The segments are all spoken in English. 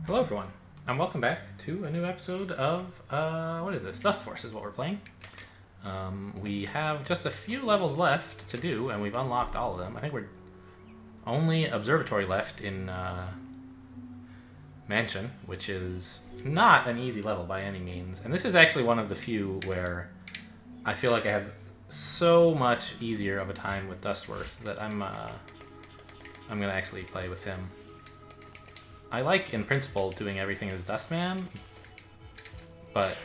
Hello everyone, and welcome back to a new episode of, what is this? Dustforce is what we're playing. We have just a few levels left to do, and we've unlocked all of them. I think we're only observatory left in Mansion, which is not an easy level by any means. And this is actually one of the few where I feel like I have so much easier of a time with Dustworth that I'm going to actually play with him. I like, in principle, doing everything as Dustman, but...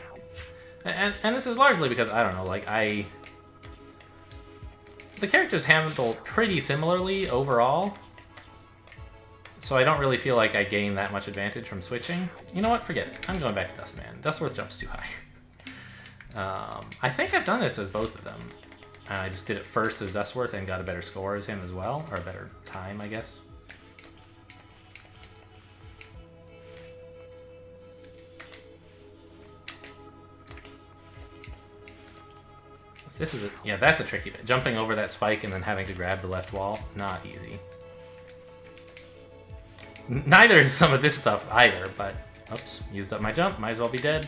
And this is largely because, I don't know, like, the characters handle pretty similarly overall, so I don't really feel like I gain that much advantage from switching. You know what? Forget it. I'm going back to Dustman. Dustworth jumps too high. I think I've done this as both of them. I just did it first as Dustworth and got a better score as him as well, or a better time, I guess. This is yeah, that's a tricky bit. Jumping over that spike and then having to grab the left wall, not easy. Neither is some of this stuff either, but oops, used up my jump, might as well be dead.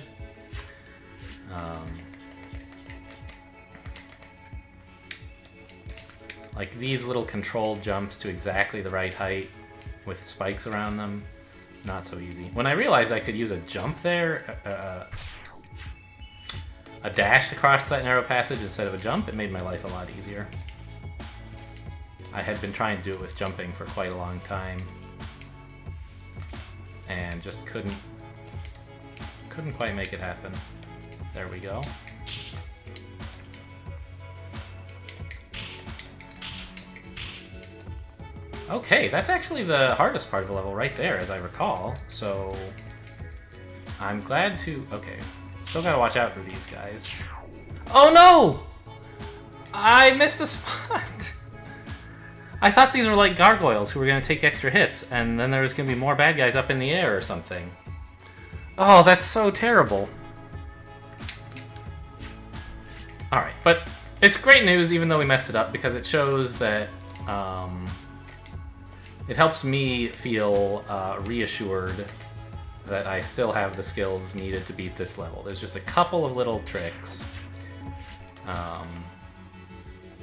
Like these little controlled jumps to exactly the right height with spikes around them, not so easy. When I realized I could use a jump there, a dash to cross that narrow passage instead of a jump, it made my life a lot easier. I had been trying to do it with jumping for quite a long time, and just couldn't quite make it happen. There we go. Okay, that's actually the hardest part of the level right there, as I recall, so I'm glad to... Okay. Still gotta watch out for these guys. Oh no! I missed a spot! I thought these were like gargoyles who were gonna take extra hits, and then there was gonna be more bad guys up in the air or something. Oh, that's so terrible. Alright, but it's great news even though we messed it up, because it shows that it helps me feel reassured that I still have the skills needed to beat this level. There's just a couple of little tricks.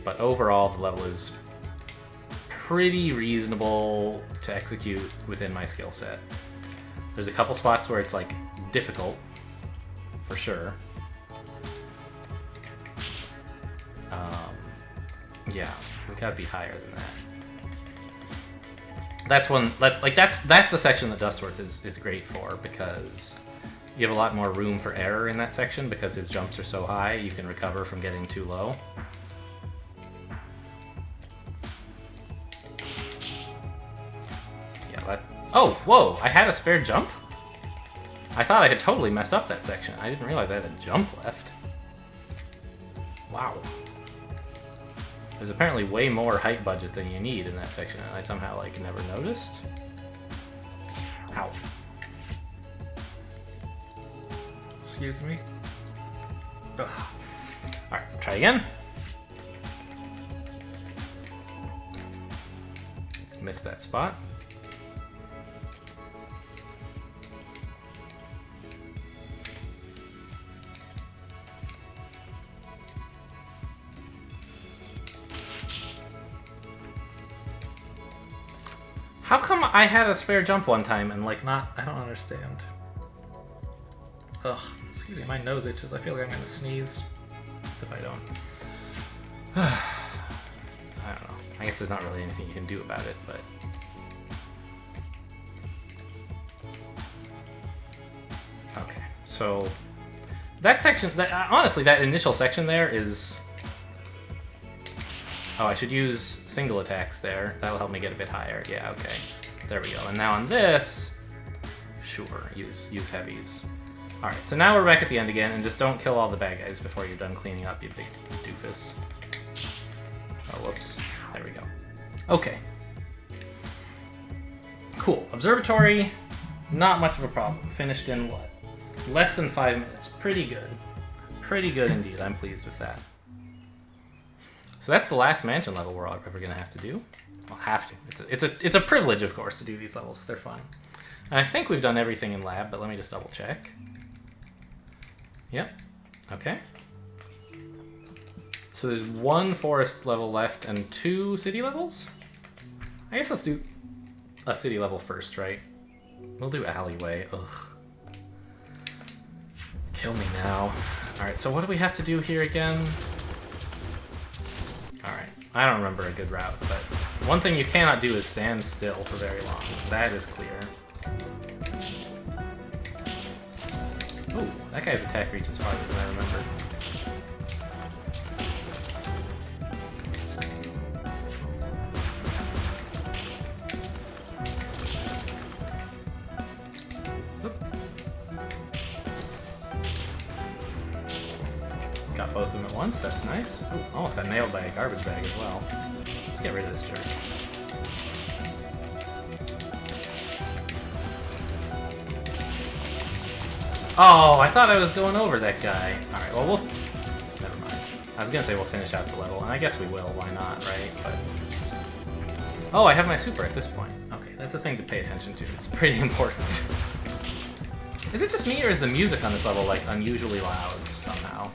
But overall, the level is pretty reasonable to execute within my skill set. There's a couple spots where it's, like, difficult, for sure. Yeah, we've got to be higher than that. That's the section that Dustworth is great for, because you have a lot more room for error in that section because his jumps are so high, you can recover from getting too low. Yeah, that... Oh, whoa! I had a spare jump? I thought I had totally messed up that section. I didn't realize I had a jump left. Wow. There's apparently way more height budget than you need in that section, and I somehow, like, never noticed. Ow. Excuse me. Alright, try again. Missed that spot. How come I had a spare jump one time and, like, not... I don't understand. Ugh, excuse me, my nose itches. I feel like I'm gonna sneeze if I don't. I don't know. I guess there's not really anything you can do about it, but... Okay, so... That section... honestly, that initial section there is... Oh, I should use single attacks there. That'll help me get a bit higher. Yeah, okay. There we go. And now on this, sure, use heavies. Alright, so now we're back at the end again, and just don't kill all the bad guys before you're done cleaning up, you big doofus. Oh, whoops. There we go. Okay. Cool. Observatory, not much of a problem. Finished in, what? Less than 5 minutes. Pretty good. Pretty good indeed. I'm pleased with that. So that's the last mansion level we're ever going to have to do. Well, have to. It's a privilege, of course, to do these levels. They're fun. And I think we've done everything in lab, but let me just double check. Yep. Okay. So there's 1 forest level left and 2 city levels? I guess let's do a city level first, right? We'll do alleyway. Ugh. Kill me now. Alright, so what do we have to do here again? Alright, I don't remember a good route, but one thing you cannot do is stand still for very long. That is clear. Ooh, that guy's attack reaches farther than I remembered. Got both of them at once, that's nice. Ooh, almost got nailed by a garbage bag as well. Let's get rid of this jerk. Oh, I thought I was going over that guy. Alright, well, never mind. I was gonna say we'll finish out the level, and I guess we will, why not, right? But... Oh, I have my super at this point. Okay, that's a thing to pay attention to. It's pretty important. Is it just me, or is the music on this level, like, unusually loud somehow?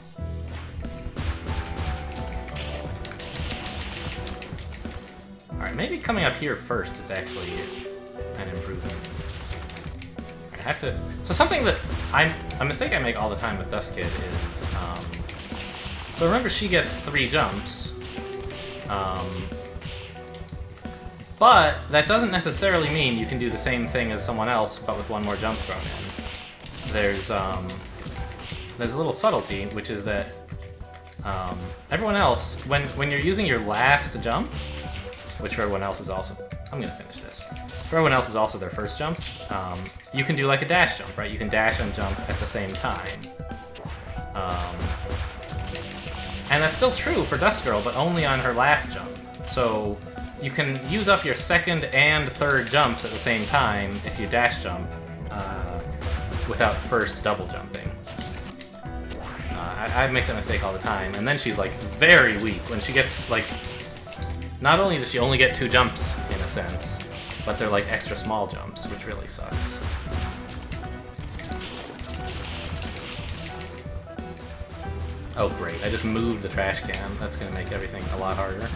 Alright, maybe coming up here first is actually an improvement. I have to... So something that a mistake I make all the time with Dust Kid is, so remember she gets 3 jumps, but that doesn't necessarily mean you can do the same thing as someone else, but with 1 more jump thrown in. There's a little subtlety, which is that, everyone else, when you're using your last jump, which for everyone else is also... I'm gonna finish this. For everyone else is also their first jump, you can do like a dash jump, right? You can dash and jump at the same time. And that's still true for Dust Girl, but only on her last jump. So you can use up your 2nd and 3rd jumps at the same time if you dash jump without first double jumping. I make that mistake all the time, and then she's like very weak when she gets like... Not only does she only get 2 jumps, in a sense, but they're like extra small jumps, which really sucks. Oh great, I just moved the trash can. That's gonna make everything a lot harder.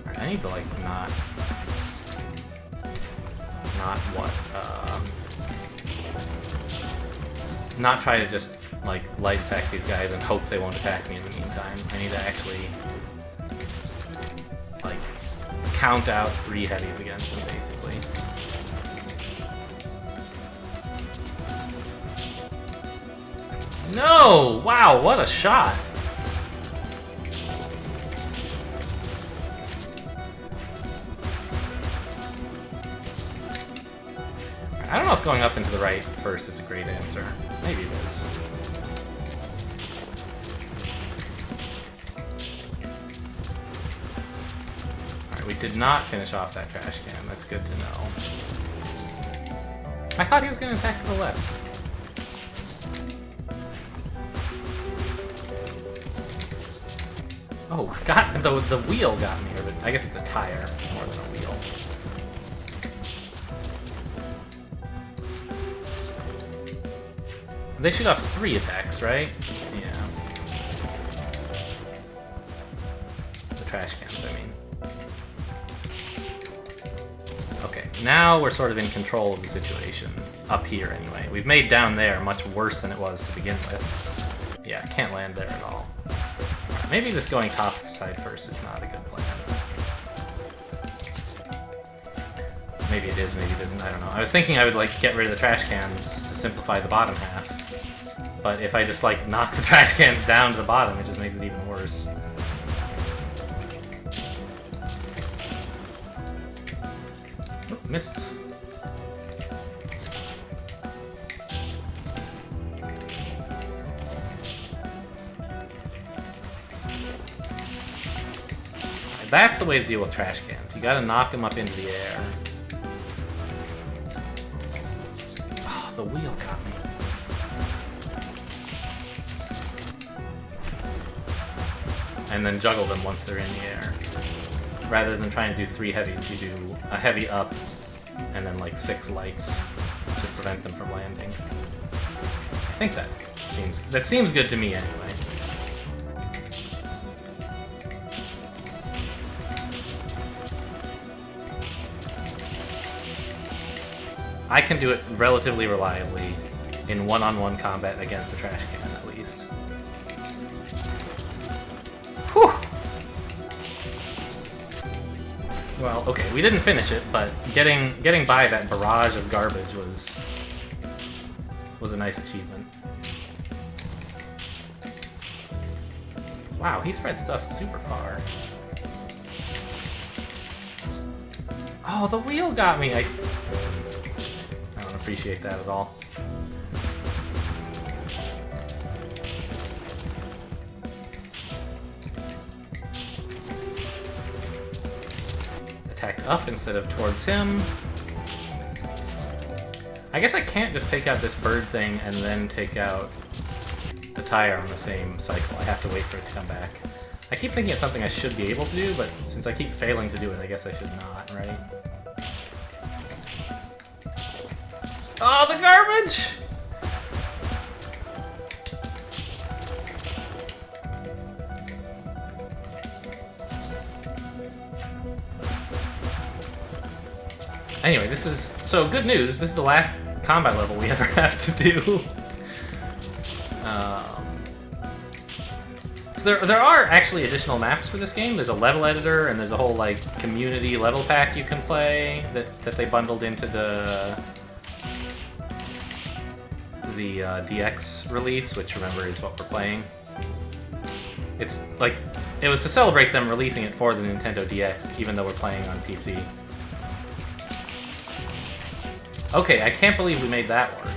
Alright, I need to like not not try to just like light attack these guys and hope they won't attack me in the meantime. I need to actually like count out 3 heavies against them, basically. No! Wow, what a shot! I don't know if going up into the right first is a great answer. Maybe it is. We did not finish off that trash can. That's good to know. I thought he was going to attack to the left. Oh, God, the wheel got me. Or I guess it's a tire more than a wheel. They shoot off 3 attacks, right? Yeah. The trash cans, I mean. Okay, now we're sort of in control of the situation. Up here, anyway. We've made down there much worse than it was to begin with. Yeah, can't land there at all. Maybe this going top side first is not a good plan. Maybe it is, maybe it isn't, I don't know. I was thinking I would, like, get rid of the trash cans to simplify the bottom half. But if I just, like, knock the trash cans down to the bottom, it just makes it even worse. Oh, missed. That's the way to deal with trash cans. You gotta knock them up into the air. Oh, the wheel got me. And then juggle them once they're in the air. Rather than trying to do 3 heavies, you do a heavy up, and then like 6 lights to prevent them from landing. I think that seems good to me anyway. I can do it relatively reliably in one-on-one combat against the trash can, at least. Whew! Well, okay, we didn't finish it, but getting by that barrage of garbage was a nice achievement. Wow, he spreads dust super far. Oh, the wheel got me! I don't appreciate that at all. Attack up instead of towards him. I guess I can't just take out this bird thing and then take out the tire on the same cycle. I have to wait for it to come back. I keep thinking it's something I should be able to do, but since I keep failing to do it, I guess I should not, right? Oh, the garbage! Anyway, this is... So, good news, this is the last combat level we ever have to do. So there are actually additional maps for this game. There's a level editor, and there's a whole, like, community level pack you can play that they bundled into the DX release, which, remember, is what we're playing. It's, like, it was to celebrate them releasing it for the Nintendo DX, even though we're playing on PC. Okay, I can't believe we made that work.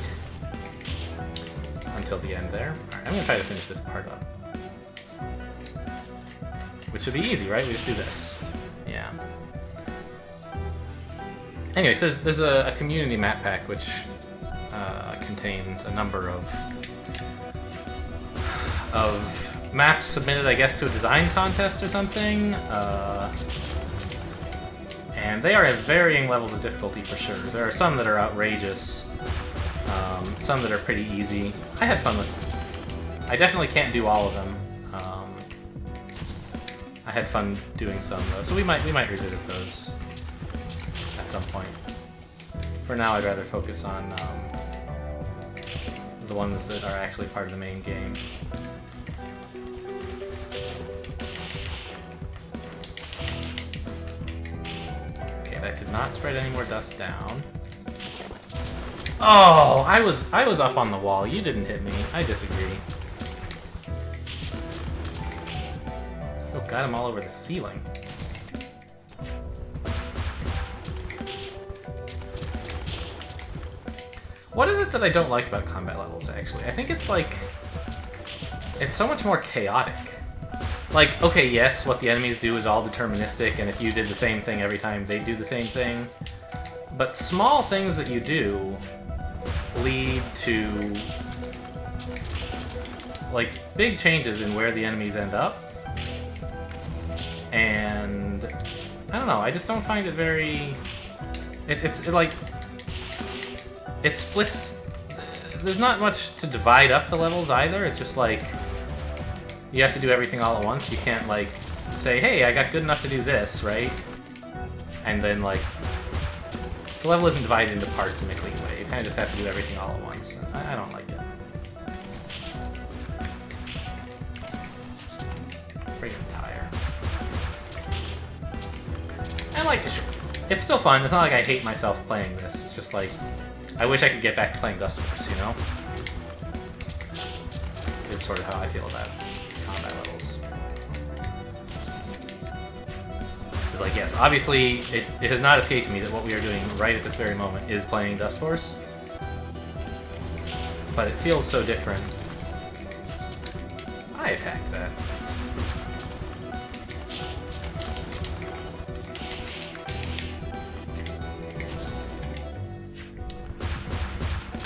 Until the end there. Alright, I'm gonna try to finish this part up. Which should be easy, right? We just do this. Yeah. Anyway, so there's a community map pack which contains a number of maps submitted, I guess, to a design contest or something. And they are at varying levels of difficulty for sure. There are some that are outrageous, some that are pretty easy. I had fun with them. I definitely can't do all of them. I had fun doing some though, so we might revisit those at some point. For now, I'd rather focus on the ones that are actually part of the main game. Okay, that did not spread any more dust down. Oh, I was up on the wall. You didn't hit me. I disagree. Oh, got him all over the ceiling. What is it that I don't like about combat levels, actually? I think it's like... It's so much more chaotic. Like, okay, yes, what the enemies do is all deterministic, and if you did the same thing every time, they do the same thing. But small things that you do lead to, like, big changes in where the enemies end up. And I don't know, I just don't find it very... It splits... There's not much to divide up the levels either. It's just like, you have to do everything all at once. You can't, like, say, hey, I got good enough to do this, right? And then, like, the level isn't divided into parts in a clean way. You kind of just have to do everything all at once. I don't like it. Freaking tire. And, like, it's still fun. It's not like I hate myself playing this. It's just like, I wish I could get back to playing Dustforce, you know? It's sort of how I feel about combat levels. It's like, yes, obviously, it has not escaped me that what we are doing right at this very moment is playing Dustforce. But it feels so different. I attacked that.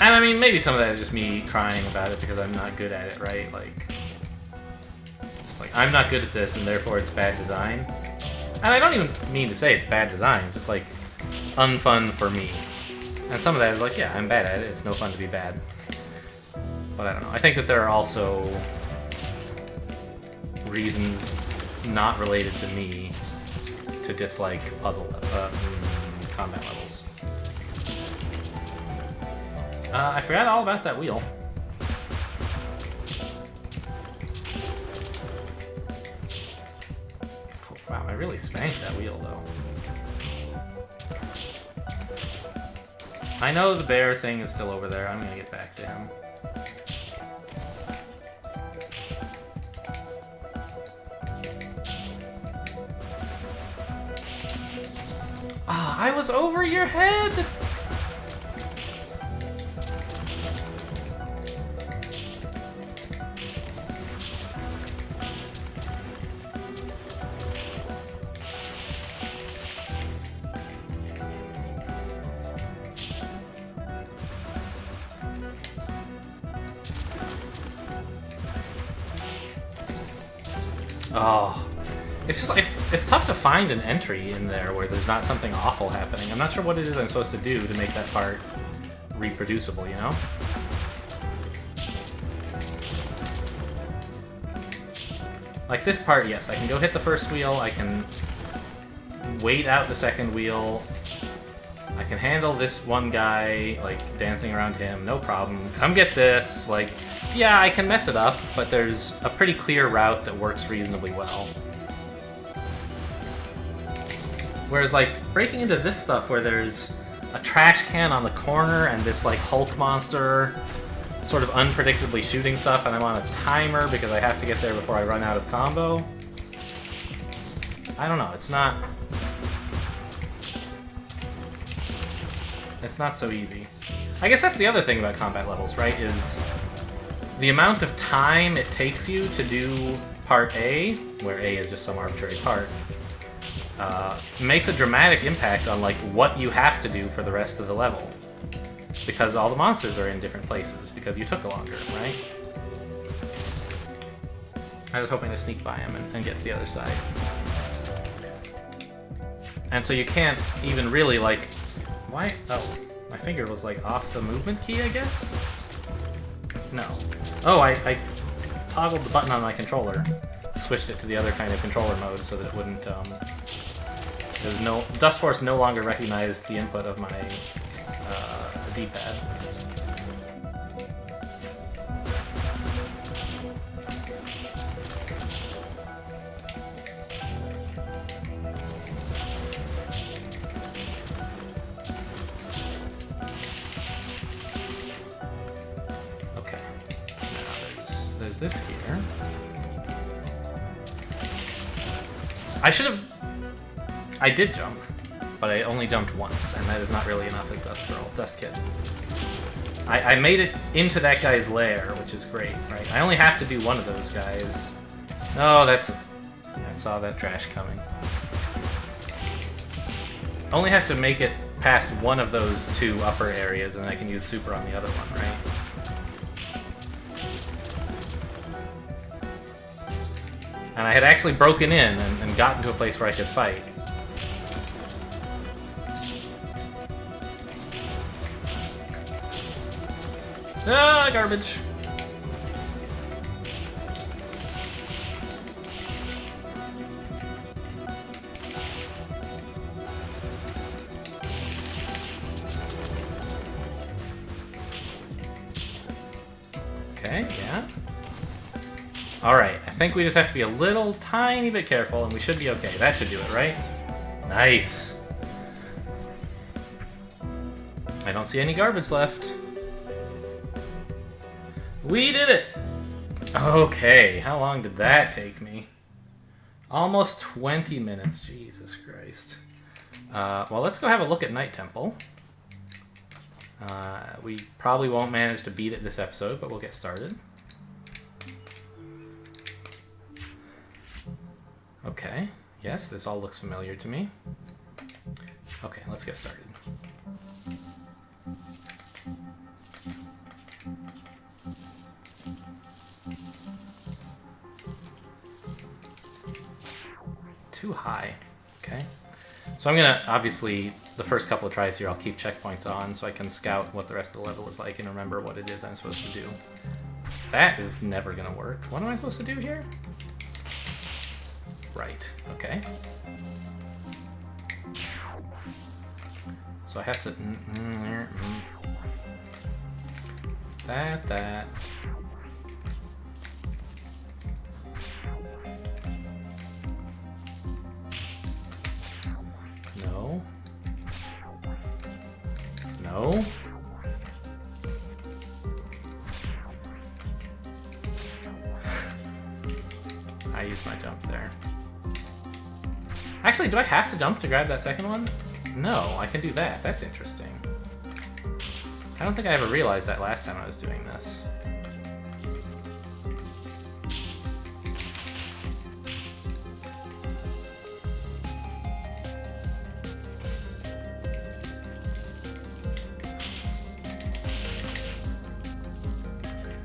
And I mean, maybe some of that is just me crying about it because I'm not good at it, right? Like, just like, I'm not good at this and therefore it's bad design. And I don't even mean to say it's bad design, it's just like, unfun for me. And some of that is like, yeah, I'm bad at it. It's no fun to be bad. But I don't know. I think that there are also reasons not related to me to dislike combat levels. I forgot all about that wheel. Oh, wow, I really spanked that wheel, though. I know the bear thing is still over there. I'm gonna get back to him. Ah, I was over your head! Oh, it's just it's tough to find an entry in there where there's not something awful happening. I'm not sure what it is I'm supposed to do to make that part reproducible, you know? Like this part, yes, I can go hit the first wheel, I can wait out the second wheel, I can handle this one guy, like, dancing around him, no problem. Come get this, like, yeah, I can mess it up, but there's a pretty clear route that works reasonably well. Whereas, like, breaking into this stuff where there's a trash can on the corner and this, like, Hulk monster sort of unpredictably shooting stuff, and I'm on a timer because I have to get there before I run out of combo. I don't know, it's not so easy. I guess that's the other thing about combat levels, right, is the amount of time it takes you to do part A, where A is just some arbitrary part, makes a dramatic impact on, like, what you have to do for the rest of the level. Because all the monsters are in different places, because you took longer, right? I was hoping to sneak by him and get to the other side. And so you can't even really, like... Why? Oh, my finger was, like, off the movement key, I guess? No. Oh, I toggled the button on my controller. Switched it to the other kind of controller mode so that it wouldn't, there's no... Dustforce no longer recognized the input of my, D-pad. Okay. Now there's this here. I should have... I did jump, but I only jumped once, and that is not really enough as Dust Kid. I made it into that guy's lair, which is great, right? I only have to do one of those guys. Oh, that's... I saw that trash coming. Only have to make it past one of those two upper areas, and I can use super on the other one, right? And I had actually broken in and gotten to a place where I could fight. Ah, garbage. Okay, yeah. Alright, I think we just have to be a little tiny bit careful and we should be okay. That should do it, right? Nice. I don't see any garbage left. We did it! Okay, how long did that take me? Almost 20 minutes, Jesus Christ. Well, let's go have a look at Night Temple. We probably won't manage to beat it this episode, but we'll get started. Okay, yes, this all looks familiar to me. Okay, let's get started. Too high. Okay. So I'm gonna obviously the first couple of tries here, I'll keep checkpoints on so I can scout what the rest of the level is like and remember what it is I'm supposed to do. That is never gonna work. What am I supposed to do here? Right, okay. So I have to... That... No. No. I used my jump there. Actually, do I have to jump to grab that second one? No, I can do that. That's interesting. I don't think I ever realized that last time I was doing this.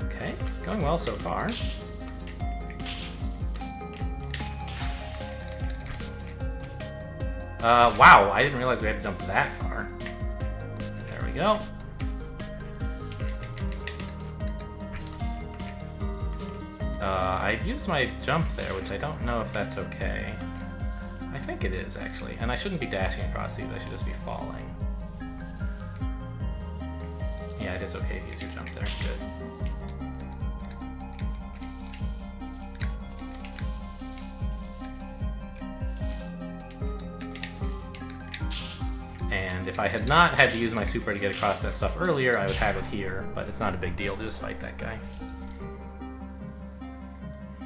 Okay, going well so far. Wow, I didn't realize we had to jump that far. There we go. I used my jump there, which I don't know if that's okay. I think it is, actually. And I shouldn't be dashing across these, I should just be falling. Yeah, it is okay to use your jump there. Good. And if I had not had to use my super to get across that stuff earlier, I would have it here, but it's not a big deal to just fight that guy.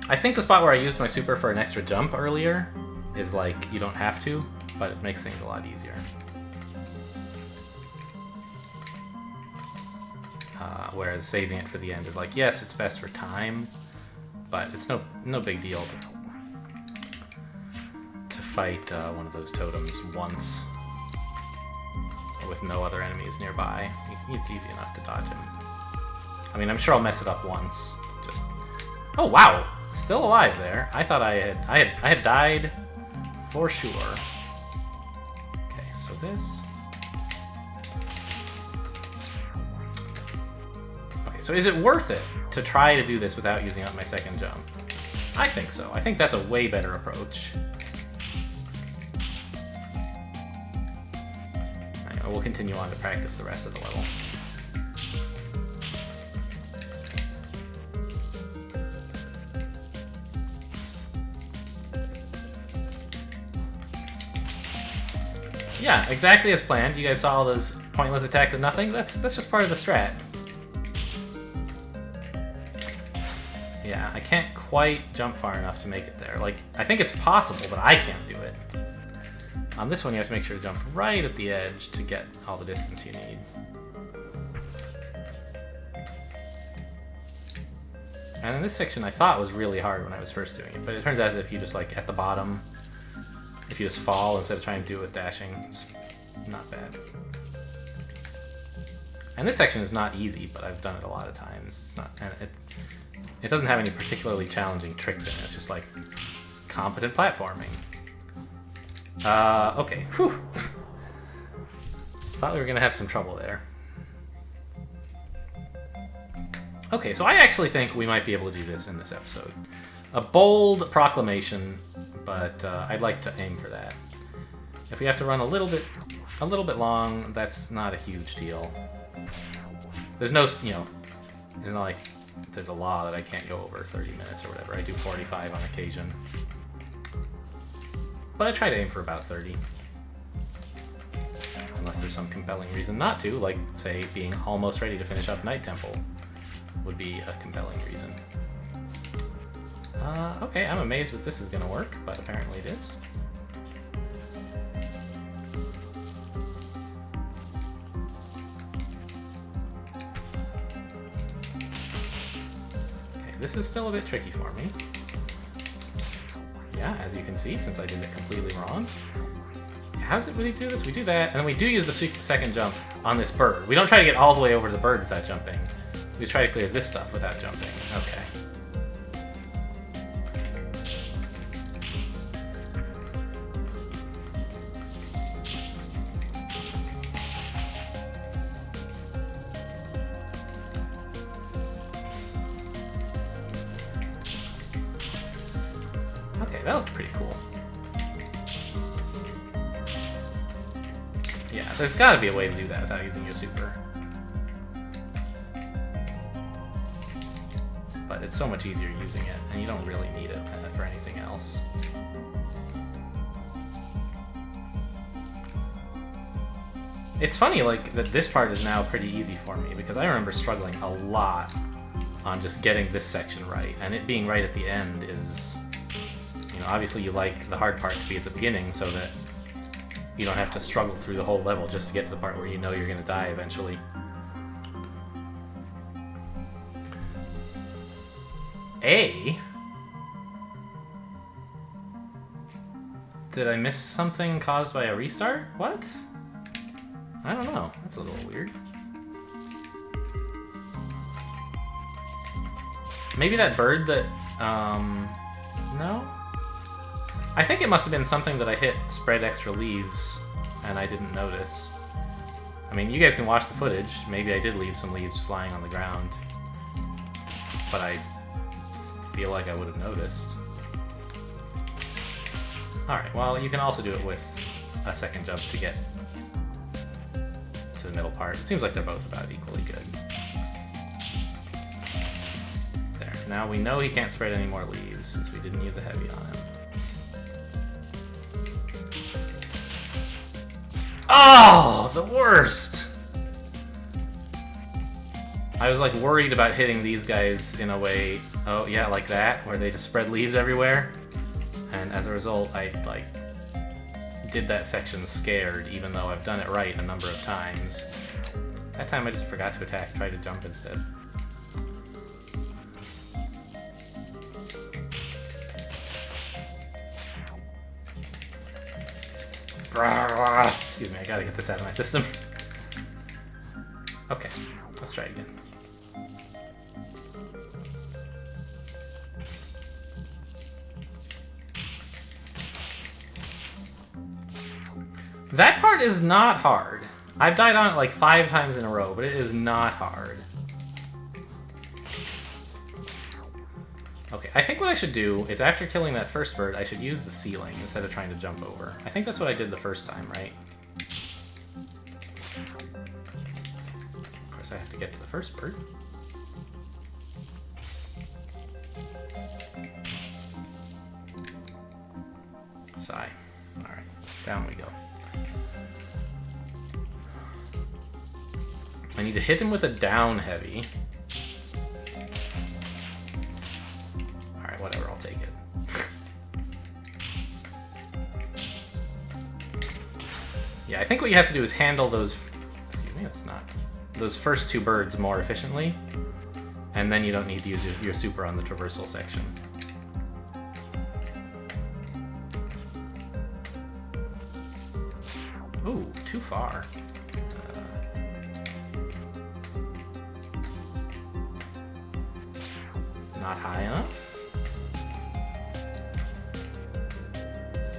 I think the spot where I used my super for an extra jump earlier is like, you don't have to, but it makes things a lot easier. Whereas saving it for the end is like, yes, it's best for time, but it's no big deal to fight one of those totems once with no other enemies nearby. It's easy enough to dodge him. I mean, I'm sure I'll mess it up once. Just... Oh, wow! Still alive there. I thought I had died for sure. Okay, so this... Okay, so is it worth it to try to do this without using up my second jump? I think so. I think that's a way better approach. Anyway, we'll continue on to practice the rest of the level. Yeah, exactly as planned. You guys saw all those pointless attacks at nothing? That's just part of the strat. Yeah, I can't quite jump far enough to make it there. Like, I think it's possible, but I can't do it. On this one, you have to make sure to jump right at the edge to get all the distance you need. And in this section, I thought was really hard when I was first doing it, but it turns out that if you just, like, at the bottom, if you just fall instead of trying to do it with dashing, it's not bad. And this section is not easy, but I've done it a lot of times. It's not, and it doesn't have any particularly challenging tricks in it. It's just like competent platforming. Okay. Whew. Thought we were gonna have some trouble there. Okay, so I actually think we might be able to do this in this episode. A bold proclamation, but I'd like to aim for that. If we have to run a little bit long, that's not a huge deal. There's no, you know, it's not like there's a law that I can't go over 30 minutes or whatever. I do 45 on occasion. But I try to aim for about 30. Unless there's some compelling reason not to, like, say, being almost ready to finish up Night Temple would be a compelling reason. Okay, I'm amazed that this is gonna work, but apparently it is. Okay, this is still a bit tricky for me. Yeah, as you can see, since I did it completely wrong. How's it we do this? We do that, and then we do use the second jump on this bird. We don't try to get all the way over to the bird without jumping. We just try to clear this stuff without jumping. Okay. Okay, that looked pretty cool. Yeah, there's gotta be a way to do that without using your super. But it's so much easier using it, and you don't really need it for anything else. It's funny, like, that this part is now pretty easy for me, because I remember struggling a lot on just getting this section right, and it being right at the end is, you know, obviously you like the hard part to be at the beginning so that you don't have to struggle through the whole level just to get to the part where you know you're gonna die eventually. A? Did I miss something caused by a restart? What? I don't know. That's a little weird. Maybe that bird that, no? I think it must have been something that I hit spread extra leaves and I didn't notice. I mean, you guys can watch the footage. Maybe I did leave some leaves just lying on the ground. But I feel like I would have noticed. Alright, well, you can also do it with a second jump to get to the middle part. It seems like they're both about equally good. There. Now we know he can't spread any more leaves since we didn't use a heavy on him. Oh, the worst! I was like worried about hitting these guys in a way, oh yeah, like that, where they just spread leaves everywhere. And as a result, I like did that section scared, even though I've done it right a number of times. That time I just forgot to attack, tried to jump instead. Excuse me, I gotta get this out of my system. Okay, let's try again. That part is not hard. I've died on it like 5 times in a row, but it is not hard. Okay, I think what I should do is after killing that first bird, I should use the ceiling instead of trying to jump over. I think that's what I did the first time, right? Of course, I have to get to the first bird. Sigh. Alright, down we go. I need to hit him with a down heavy. Alright, whatever, I'll take it. Yeah, I think what you have to do is handle those... Excuse me, that's not... Those first 2 birds more efficiently. And then you don't need to use your super on the traversal section. Ooh, too far. Not high enough.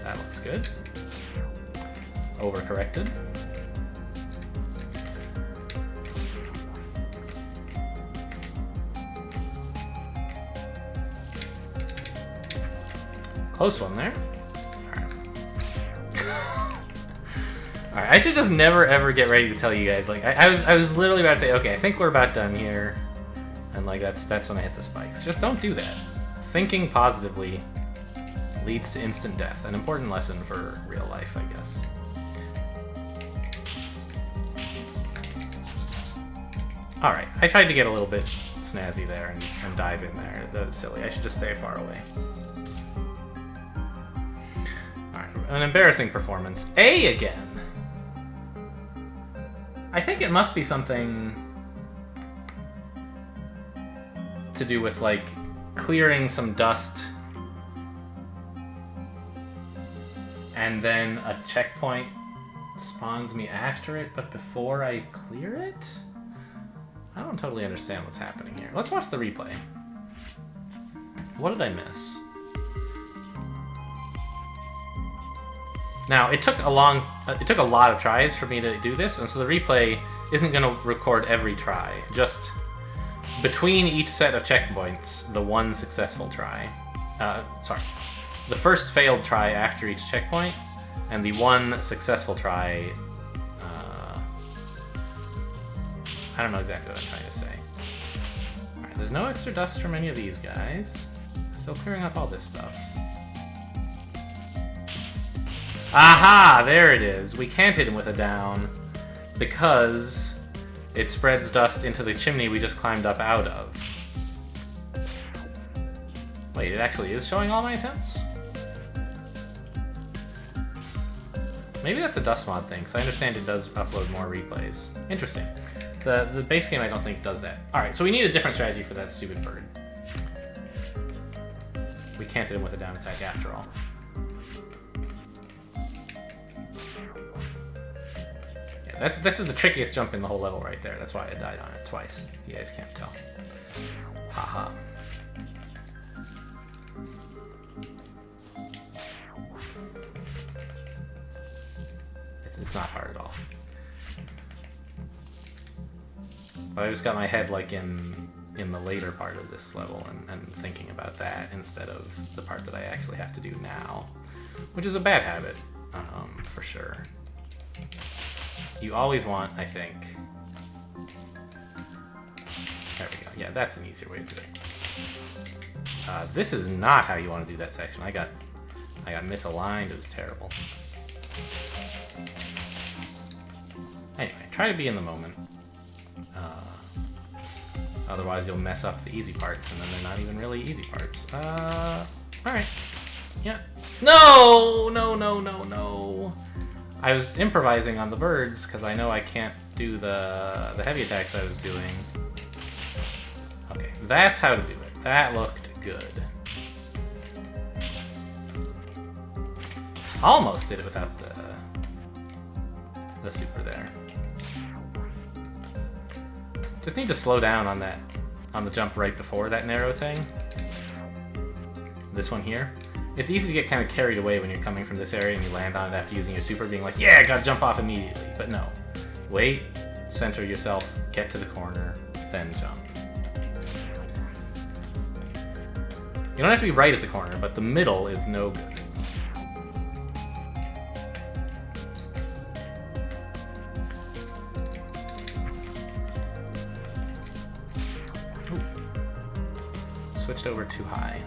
That looks good. Overcorrected. Close one there. Alright. Alright, I should just never ever get ready to tell you guys. Like I was literally about to say, okay, I think we're about done here. And like that's when I hit the spikes. Just don't do that. Thinking positively leads to instant death. An important lesson for real life, I guess. Alright, I tried to get a little bit snazzy there and dive in there. That was silly. I should just stay far away. Alright, an embarrassing performance. A again! I think it must be something to do with, like, clearing some dust and then a checkpoint spawns me after it, but before I clear it? I don't totally understand what's happening here. Let's watch the replay. What did I miss? Now, it took a lot of tries for me to do this, and so the replay isn't going to record every try, just between each set of checkpoints, the one successful try. Sorry. the first failed try after each checkpoint, and the one successful try. I don't know exactly what I'm trying to say. Alright, there's no extra dust from any of these guys. Still clearing up all this stuff. Aha! There it is. We can't hit him with a down because it spreads dust into the chimney we just climbed up out of. Wait, it actually is showing all my attempts? Maybe that's a dust mod thing, because I understand it does upload more replays. Interesting. The base game I don't think does that. Alright, so we need a different strategy for that stupid bird. We can't hit him with a down attack after all. Yeah, this is the trickiest jump in the whole level right there. That's why I died on it twice. You guys can't tell. Haha. It's not hard at all. But I just got my head like in the later part of this level and thinking about that instead of the part that I actually have to do now, which is a bad habit, for sure. You always want, I think. There we go. Yeah, that's an easier way to do it. This is not how you want to do that section. I got misaligned. It was terrible. Anyway, try to be in the moment. Otherwise, you'll mess up the easy parts, and then they're not even really easy parts. Alright. Yeah. No! No! I was improvising on the birds, because I know I can't do the heavy attacks I was doing. Okay, that's how to do it. That looked good. Almost did it without the super there. Just need to slow down on the jump right before that narrow thing. This one here. It's easy to get kind of carried away when you're coming from this area and you land on it after using your super, being like, yeah, I gotta jump off immediately. But no. Wait, center yourself, get to the corner, then jump. You don't have to be right at the corner, but the middle is no good. Switched over too high.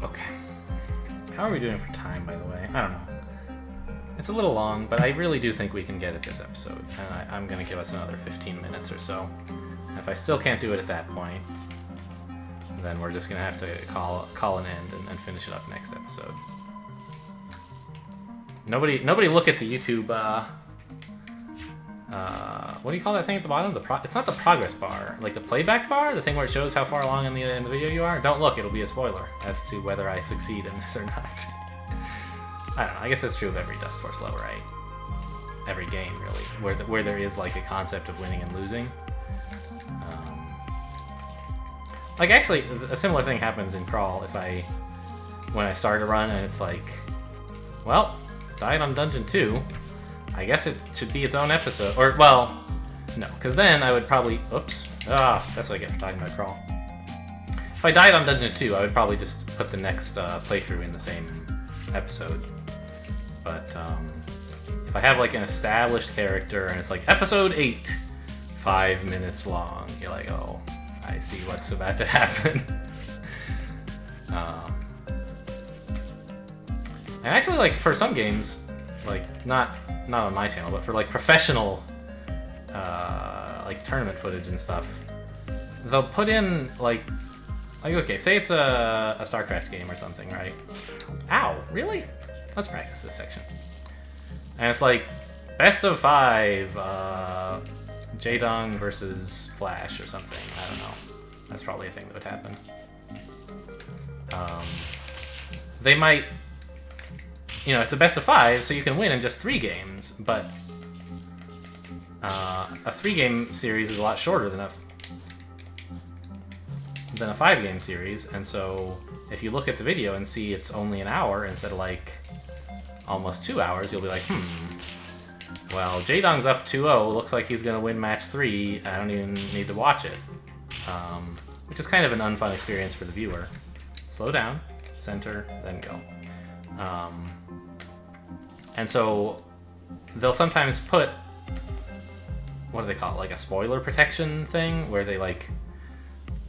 Okay. How are we doing for time, by the way? I don't know. It's a little long, but I really do think we can get it this episode, and I'm going to give us another 15 minutes or so. And if I still can't do it at that point, then we're just going to have to call an end and finish it up next episode. Nobody look at the YouTube, what do you call that thing at the bottom? It's not the progress bar, like the playback bar, the thing where it shows how far along in the video you are. Don't look, it'll be a spoiler as to whether I succeed in this or not. I don't know, I guess that's true of every Dustforce level, right? Every game, really, where there is like a concept of winning and losing. Like, actually, a similar thing happens in Crawl when I start a run and it's like, well, died on Dungeon 2, I guess it should be its own episode. Or, well, no, because then I would probably, oops, that's what I get for talking about Crawl. If I died on Dungeon 2, I would probably just put the next playthrough in the same episode. But if I have like an established character and it's like episode 8, 5 minutes long, you're like, oh, I see what's about to happen. And actually, like, for some games, like not on my channel, but for like professional like tournament footage and stuff, they'll put in like okay, say it's a StarCraft game or something, right? Ow, really? Let's practice this section. And it's like, best of 5, Jaedong versus Flash or something. I don't know. That's probably a thing that would happen. They might, it's a best of 5, so you can win in just 3 games, but a 3-game series is a lot shorter than a 5-game series, and so if you look at the video and see it's only an hour instead of like almost 2 hours, you'll be like, well, Jaedong's up 2-0, looks like he's gonna win match 3, I don't even need to watch it. Which is kind of an unfun experience for the viewer. Slow down, center, then go. And so they'll sometimes put, what do they call it, like a spoiler protection thing, where they like,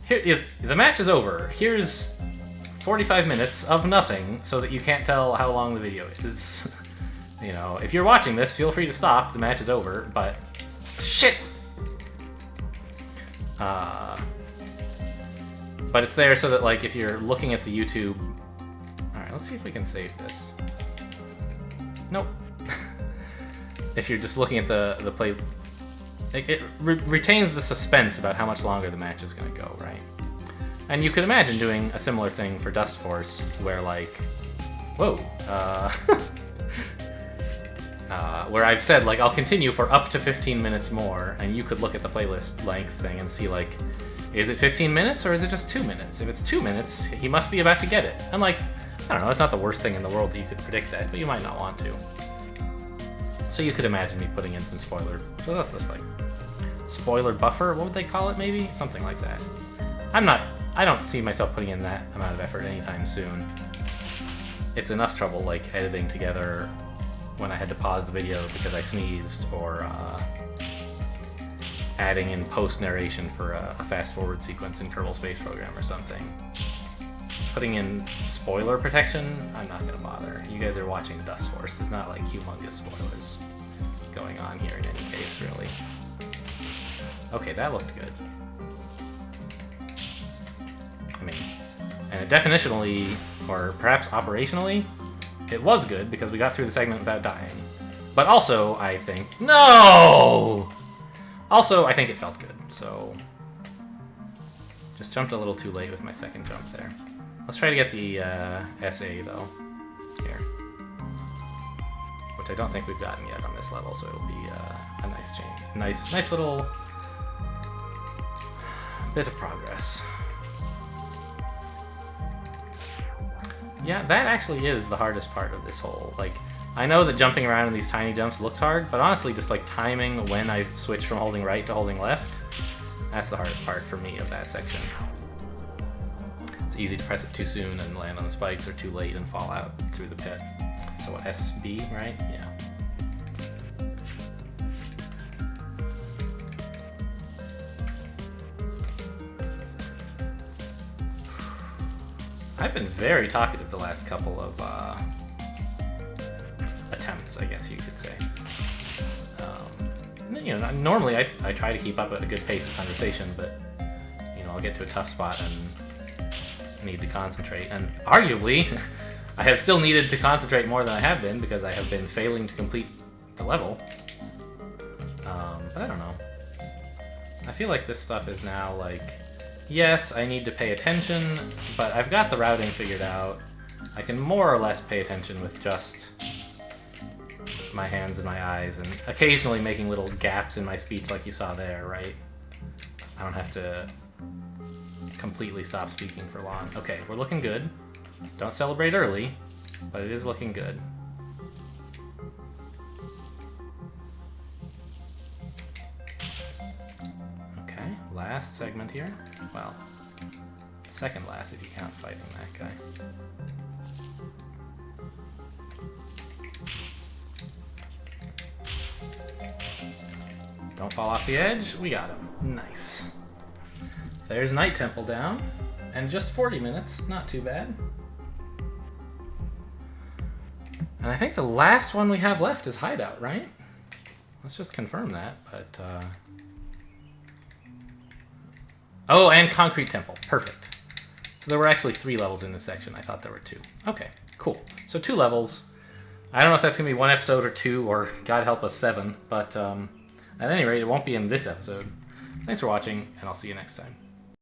here, the match is over, here's 45 minutes of nothing so that you can't tell how long the video is. You know, if you're watching this, feel free to stop, the match is over, but shit! But it's there so that, like, if you're looking at the YouTube... Alright, let's see if we can save this. Nope. If you're just looking at the play... It retains the suspense about how much longer the match is going to go, right? And you could imagine doing a similar thing for Dustforce, where, like... Whoa. Where I've said, like, I'll continue for up to 15 minutes more, and you could look at the playlist length thing and see, like, is it 15 minutes or is it just 2 minutes? If it's 2 minutes, he must be about to get it. And, like, I don't know, it's not the worst thing in the world that you could predict that, but you might not want to. So you could imagine me putting in some spoiler. So that's just, like, spoiler buffer? What would they call it, maybe? Something like that. I don't see myself putting in that amount of effort anytime soon. It's enough trouble, like, editing together when I had to pause the video because I sneezed, or adding in post-narration for a fast-forward sequence in Kerbal Space Program or something. Putting in spoiler protection, I'm not gonna bother. You guys are watching Dustforce, there's not like humongous spoilers going on here in any case, really. Okay, that looked good. I mean, and definitionally, or perhaps operationally, it was good because we got through the segment without dying. But also, I think... No! Also, I think it felt good, so... Just jumped a little too late with my second jump there. Let's try to get the SA, though. Here. Which I don't think we've gotten yet on this level, so it'll be a nice change. Nice little... bit of progress. Yeah, that actually is the hardest part of this whole, like, I know that jumping around in these tiny jumps looks hard, but honestly, just, like, timing when I switch from holding right to holding left, that's the hardest part for me of that section. It's easy to press it too soon and land on the spikes, or too late and fall out through the pit. So what, SB, right? Yeah. I've been very talkative the last couple of attempts, I guess you could say. You know, normally I try to keep up a good pace of conversation, but you know, I'll get to a tough spot and need to concentrate. And arguably, I have still needed to concentrate more than I have been because I have been failing to complete the level. But I don't know. I feel like this stuff is now like, yes, I need to pay attention, but I've got the routing figured out. I can more or less pay attention with just my hands and my eyes, and occasionally making little gaps in my speech like you saw there, right? I don't have to completely stop speaking for long. Okay, we're looking good. Don't celebrate early, but it is looking good. Okay, last segment here. Well, second last if you count fighting that guy. Don't fall off the edge. We got him. Nice. There's Night Temple down. And just 40 minutes. Not too bad. And I think the last one we have left is Hideout, right? Let's just confirm that, but... Oh, and Concrete Temple. Perfect. So there were actually 3 levels in this section. I thought there were 2. Okay, cool. So 2 levels. I don't know if that's going to be 1 episode or 2, or God help us 7, but at any rate, it won't be in this episode. Thanks for watching, and I'll see you next time.